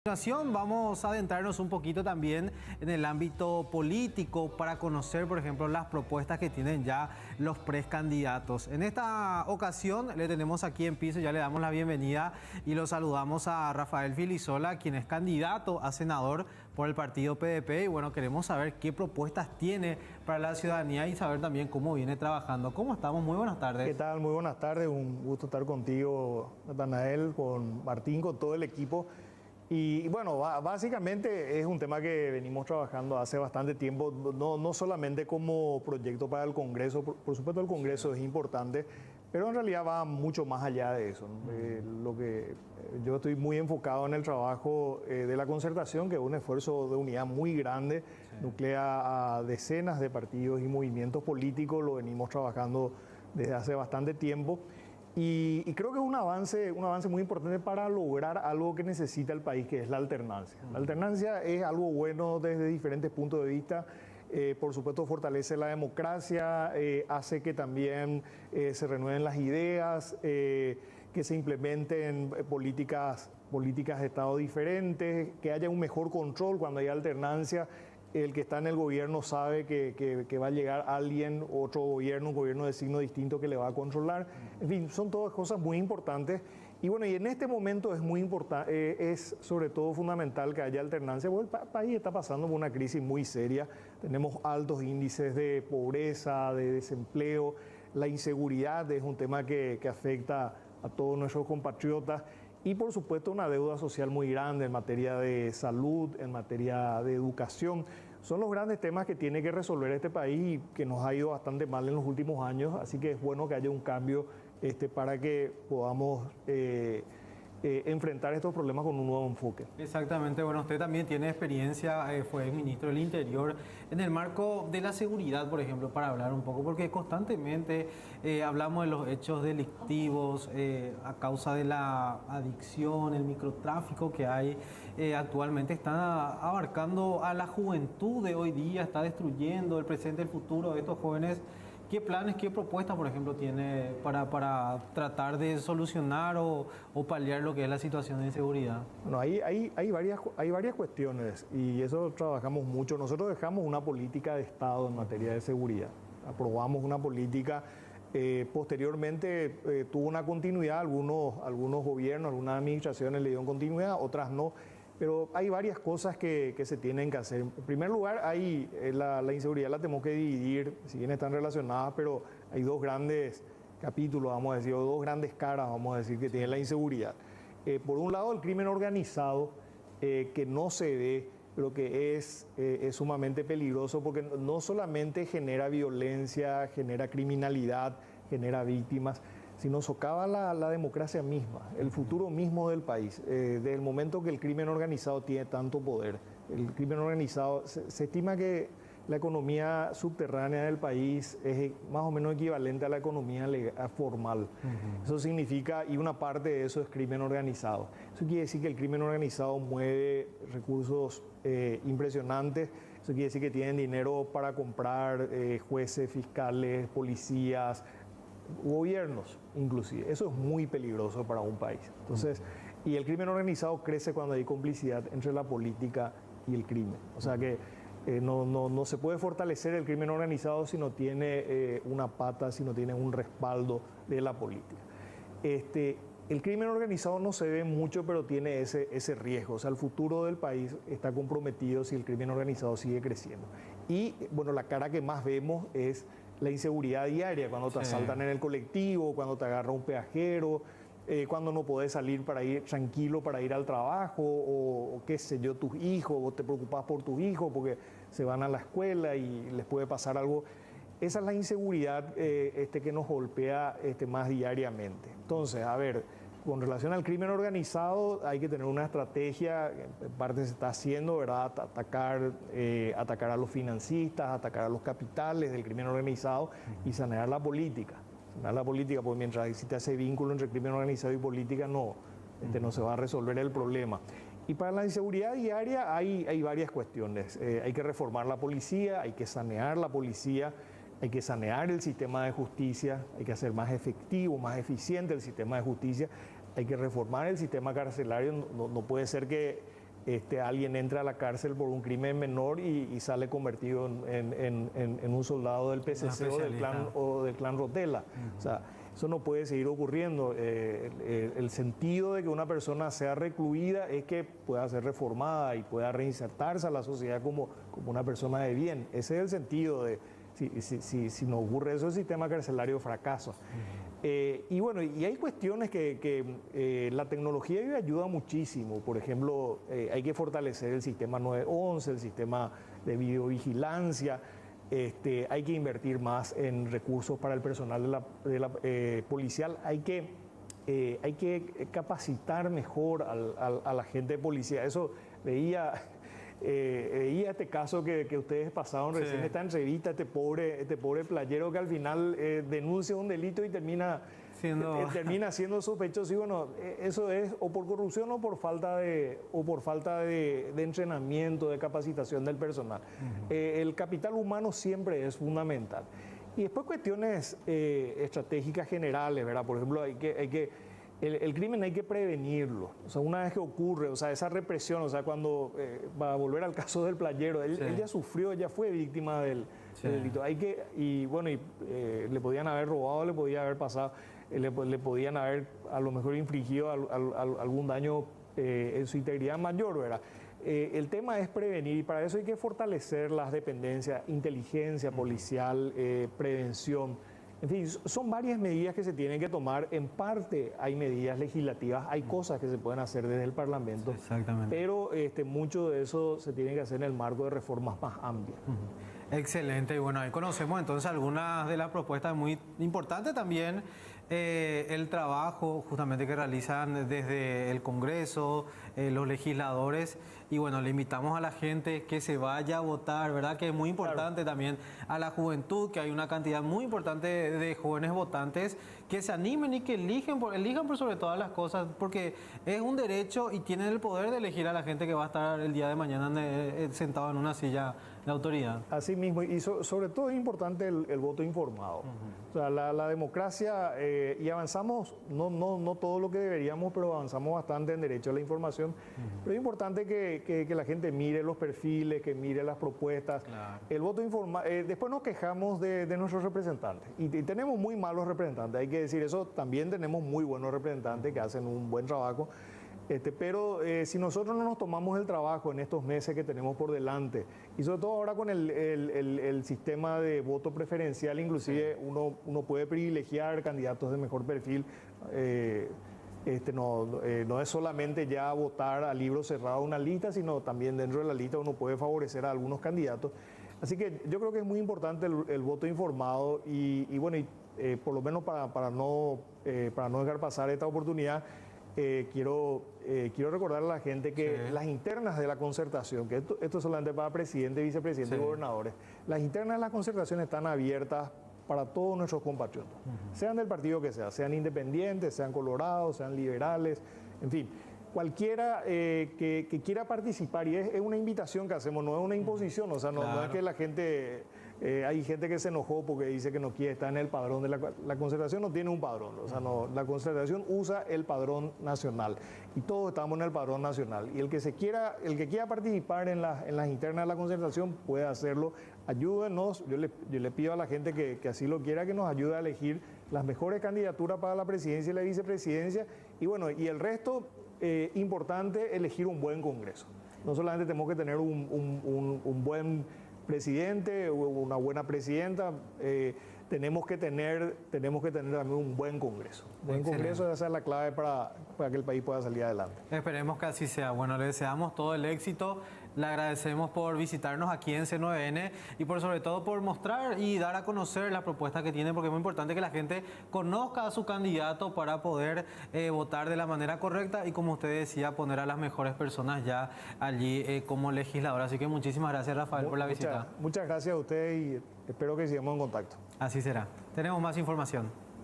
A continuación vamos a adentrarnos un poquito también en el ámbito político para conocer, por ejemplo, las propuestas que tienen ya los precandidatos. En esta ocasión le tenemos aquí en piso, ya le damos la bienvenida y lo saludamos a Rafael Filisola, quien es candidato a senador por el partido PDP. Y bueno, queremos saber qué propuestas tiene para la ciudadanía y saber también cómo viene trabajando. ¿Cómo estamos? Muy buenas tardes. ¿Qué tal? Muy buenas tardes. Un gusto estar contigo, Natanael, con Martín, con todo el equipo. Y bueno, básicamente es un tema que venimos trabajando hace bastante tiempo, no solamente como proyecto para el Congreso, por supuesto el Congreso es importante, pero en realidad va mucho más allá de eso, ¿no? Yo estoy muy enfocado en el trabajo de la concertación, que es un esfuerzo de unidad muy grande, nuclea a decenas de partidos y movimientos políticos, lo venimos trabajando desde hace bastante tiempo. Y creo que es un avance muy importante para lograr algo que necesita el país, que es la alternancia. La alternancia es algo bueno desde diferentes puntos de vista. Por supuesto, fortalece la democracia, hace que también se renueven las ideas, que se implementen políticas de Estado diferentes, que haya un mejor control cuando hay alternancia. El que está en el gobierno sabe que va a llegar alguien, otro gobierno, un gobierno de signo distinto que le va a controlar. En fin, son todas cosas muy importantes. Y bueno, y en este momento es muy importante, es sobre todo fundamental que haya alternancia, porque el país está pasando por una crisis muy seria. Tenemos altos índices de pobreza, de desempleo. La inseguridad es un tema que afecta a todos nuestros compatriotas. Y por supuesto una deuda social muy grande en materia de salud, en materia de educación. Son los grandes temas que tiene que resolver este país y que nos ha ido bastante mal en los últimos años. Así que es bueno que haya un cambio para que podamos enfrentar estos problemas con un nuevo enfoque. Exactamente, bueno, usted también tiene experiencia, fue ministro del Interior, en el marco de la seguridad, por ejemplo, para hablar un poco, porque constantemente hablamos de los hechos delictivos a causa de la adicción, el microtráfico que hay actualmente, está abarcando a la juventud de hoy día, está destruyendo el presente, el futuro de estos jóvenes. ¿Qué planes, qué propuestas, por ejemplo, tiene para tratar de solucionar o paliar lo que es la situación de inseguridad? Bueno, hay varias cuestiones y eso trabajamos mucho. Nosotros dejamos una política de Estado en materia de seguridad. Aprobamos una política, posteriormente tuvo una continuidad, algunos gobiernos, algunas administraciones le dieron continuidad, otras no. Pero hay varias cosas que se tienen que hacer. En primer lugar, la inseguridad la tenemos que dividir, si bien están relacionadas, pero hay dos grandes capítulos, vamos a decir, o dos grandes caras, vamos a decir, que tiene la inseguridad. Por un lado, el crimen organizado, que no se ve, pero que es sumamente peligroso, porque no solamente genera violencia, genera criminalidad, genera víctimas, sino socava la democracia misma, el futuro mismo del país. Desde el momento que el crimen organizado tiene tanto poder, el crimen organizado, se estima que la economía subterránea del país es más o menos equivalente a la economía formal. Eso significa, y una parte de eso es crimen organizado. Eso quiere decir que el crimen organizado mueve recursos impresionantes. Eso quiere decir que tienen dinero para comprar jueces, fiscales, policías, gobiernos inclusive. Eso es muy peligroso para un país. Entonces, y el crimen organizado crece cuando hay complicidad entre la política y el crimen. O sea que no se puede fortalecer el crimen organizado si no tiene una pata, si no tiene un respaldo de la política. El crimen organizado no se ve mucho, pero tiene ese riesgo. O sea, el futuro del país está comprometido si el crimen organizado sigue creciendo. Y bueno, la cara que más vemos es la inseguridad diaria, cuando te asaltan en el colectivo, cuando te agarra un peajero, cuando no podés salir para ir tranquilo para ir al trabajo, o qué sé yo, tus hijos, vos te preocupás por tus hijos porque se van a la escuela y les puede pasar algo. Esa es la inseguridad que nos golpea más diariamente. Entonces, a ver, con relación al crimen organizado hay que tener una estrategia, en parte se está haciendo, ¿verdad? Atacar a los financistas, atacar a los capitales del crimen organizado y sanear la política. Sanear la política, porque mientras existe ese vínculo entre crimen organizado y política, no se va a resolver el problema. Y para la inseguridad diaria hay varias cuestiones. Hay que reformar la policía, hay que sanear la policía, hay que sanear el sistema de justicia, hay que hacer más efectivo, más eficiente el sistema de justicia, hay que reformar el sistema carcelario. No puede ser que alguien entra a la cárcel por un crimen menor y sale convertido en un soldado del PCC o del clan Rotela. O sea, eso no puede seguir ocurriendo. El sentido de que una persona sea recluida es que pueda ser reformada y pueda reinsertarse a la sociedad como una persona de bien. Ese es el sentido de... Si no ocurre eso, el sistema carcelario fracasa. Y bueno, y hay cuestiones que la tecnología hoy ayuda muchísimo. Por ejemplo, hay que fortalecer el sistema 911, el sistema de videovigilancia. Hay que invertir más en recursos para el personal policial. Hay que capacitar mejor a la gente de policía. Eso veía este caso que ustedes pasaron recién, esta entrevista, este pobre playero que al final denuncia un delito y termina siendo sospechoso. Y bueno, eso es o por corrupción o por falta de entrenamiento, de capacitación del personal. El capital humano siempre es fundamental. Y después cuestiones estratégicas generales, ¿verdad? Por ejemplo, el crimen hay que prevenirlo. O sea, una vez que ocurre, o sea, esa represión, o sea, cuando va a volver al caso del playero, él ya sufrió, ya fue víctima del delito. Le podían haber robado, le podía haber pasado, le podían haber a lo mejor infligido algún daño en su integridad mayor, ¿verdad? El tema es prevenir y para eso hay que fortalecer las dependencias, inteligencia policial, prevención. En fin, son varias medidas que se tienen que tomar. En parte hay medidas legislativas, hay cosas que se pueden hacer desde el Parlamento. Exactamente. Pero mucho de eso se tiene que hacer en el marco de reformas más amplias. Excelente. Y bueno, ahí conocemos entonces algunas de las propuestas muy importantes también. El trabajo justamente que realizan desde el Congreso, los legisladores, y bueno, le invitamos a la gente que se vaya a votar, ¿verdad? Que es muy importante también a la juventud, que hay una cantidad muy importante de jóvenes votantes que se animen y que elijan por sobre todas las cosas, porque es un derecho y tienen el poder de elegir a la gente que va a estar el día de mañana sentado en una silla de autoridad. Así mismo, y sobre todo es importante el voto informado. O sea, la democracia, y avanzamos, no todo lo que deberíamos, pero avanzamos bastante en derecho a la información. Pero es importante que la gente mire los perfiles, que mire las propuestas. Claro. El voto informado, después nos quejamos de nuestros representantes, y tenemos muy malos representantes, hay que decir eso. También tenemos muy buenos representantes que hacen un buen trabajo. Pero si nosotros no nos tomamos el trabajo en estos meses que tenemos por delante, y sobre todo ahora con el sistema de voto preferencial, inclusive uno puede privilegiar candidatos de mejor perfil. No es solamente ya votar a libro cerrado una lista, sino también dentro de la lista uno puede favorecer a algunos candidatos. Así que yo creo que es muy importante el voto informado y por lo menos para no dejar pasar esta oportunidad. Quiero recordar a la gente que las internas de la concertación, que esto es solamente para presidente, vicepresidente y gobernadores, las internas de la concertación están abiertas para todos nuestros compatriotas, sean del partido que sea, sean independientes, sean colorados, sean liberales, en fin, cualquiera que quiera participar, y es una invitación que hacemos, no es una imposición, o sea, no es que la gente... hay gente que se enojó porque dice que no quiere estar en el padrón de la concertación. No tiene un padrón, o sea, la concertación usa el padrón nacional y todos estamos en el padrón nacional. Y el que quiera participar en las internas de la concertación puede hacerlo. Ayúdenos, yo le pido a la gente que así lo quiera, que nos ayude a elegir las mejores candidaturas para la presidencia y la vicepresidencia. Y bueno, y el resto, importante, elegir un buen Congreso. No solamente tenemos que tener un buen presidente o una buena presidenta, tenemos que tener también un buen Congreso. Un buen Congreso, esa es la clave para que el país pueda salir adelante. Esperemos que así sea. Bueno, le deseamos todo el éxito. Le agradecemos por visitarnos aquí en C9N y sobre todo por mostrar y dar a conocer la propuesta que tiene, porque es muy importante que la gente conozca a su candidato para poder votar de la manera correcta y, como usted decía, poner a las mejores personas ya allí como legislador. Así que muchísimas gracias, Rafael, por la visita. Muchas gracias a usted y espero que sigamos en contacto. Así será. Tenemos más información.